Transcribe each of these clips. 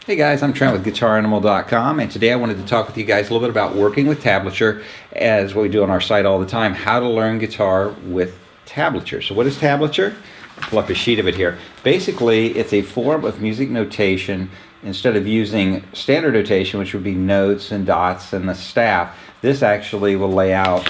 Hey guys, I'm Trent with GuitarAnimal.com, and today I wanted to talk with you guys a little bit about working with tablature, as what we do on our site all the time, how to learn guitar with tablature. So what is tablature? I'll pull up a sheet of it here. Basically, it's a form of music notation. Instead of using standard notation, which would be notes and dots and the staff, this actually will lay out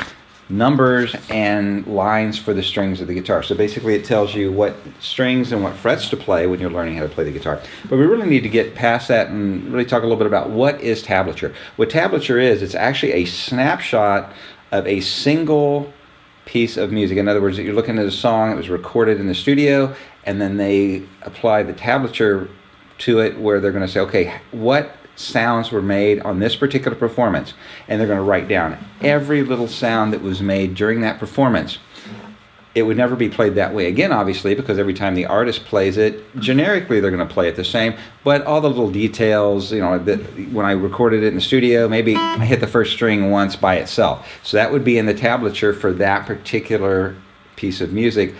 numbers and lines for the strings of the guitar. So basically it tells you what strings and what frets to play when you're learning how to play the guitar. But we really need to get past that and really talk a little bit about what is tablature. What tablature is, it's actually a snapshot of a single piece of music. In other words, you're looking at a song that was recorded in the studio, and then they apply the tablature to it, where they're going to say, okay, what sounds were made on this particular performance, and they're going to write down every little sound that was made during that performance. It would never be played that way again, obviously, because every time the artist plays it, generically they're going to play it the same, but all the little details, you know, that when I recorded it in the studio, maybe I hit the first string once by itself. So that would be in the tablature for that particular piece of music,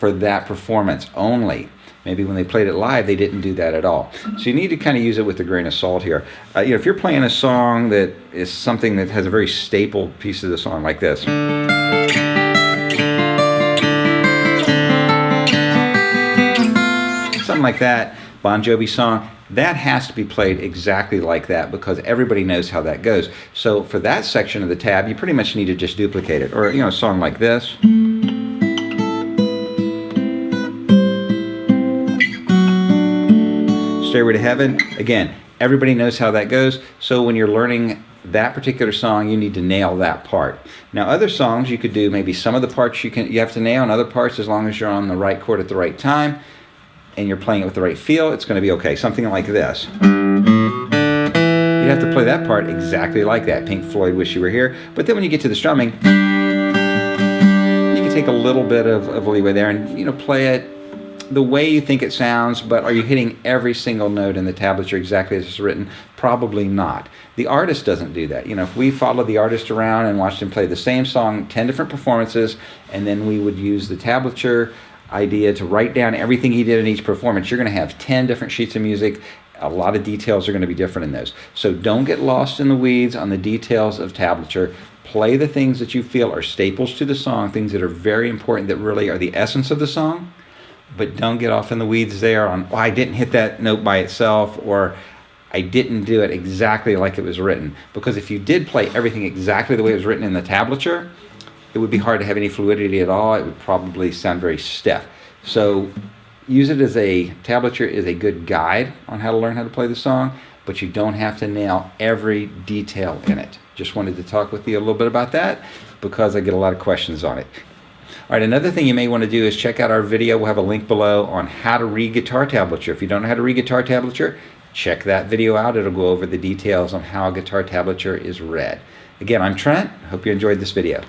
for that performance only. Maybe when they played it live, they didn't do that at all. So you need to kind of use it with a grain of salt here. You know, if you're playing a song that is something that has a very staple piece of the song, like this. Something like that, Bon Jovi song, that has to be played exactly like that, because everybody knows how that goes. So for that section of the tab, you pretty much need to just duplicate it. Or, you know, a song like this. Stairway to Heaven, again, everybody knows how that goes, so when you're learning that particular song, you need to nail that part. Now other songs, you could do maybe some of the parts you have to nail, and other parts, as long as you're on the right chord at the right time and you're playing it with the right feel, it's going to be okay. Something like this. You have to play that part exactly like that. Pink Floyd, Wish You Were Here. But then when you get to the strumming, you can take a little bit of leeway there and, you know, play it the way you think it sounds. But are you hitting every single note in the tablature exactly as it's written? Probably not. The artist doesn't do that. You know, if we followed the artist around and watched him play the same song 10 different performances, and then we would use the tablature idea to write down everything he did in each performance, you're going to have 10 different sheets of music. A lot of details are going to be different in those. So don't get lost in the weeds on the details of tablature. Play the things that you feel are staples to the song, things that are very important, that really are the essence of the song. But don't get off in the weeds there on, oh, I didn't hit that note by itself, or I didn't do it exactly like it was written. Because if you did play everything exactly the way it was written in the tablature, it would be hard to have any fluidity at all. It would probably sound very stiff. So use it as tablature is a good guide on how to learn how to play the song, but you don't have to nail every detail in it. Just wanted to talk with you a little bit about that, because I get a lot of questions on it. All right, another thing you may want to do is check out our video. We'll have a link below on how to read guitar tablature. If you don't know how to read guitar tablature, check that video out. It'll go over the details on how guitar tablature is read. Again, I'm Trent. Hope you enjoyed this video.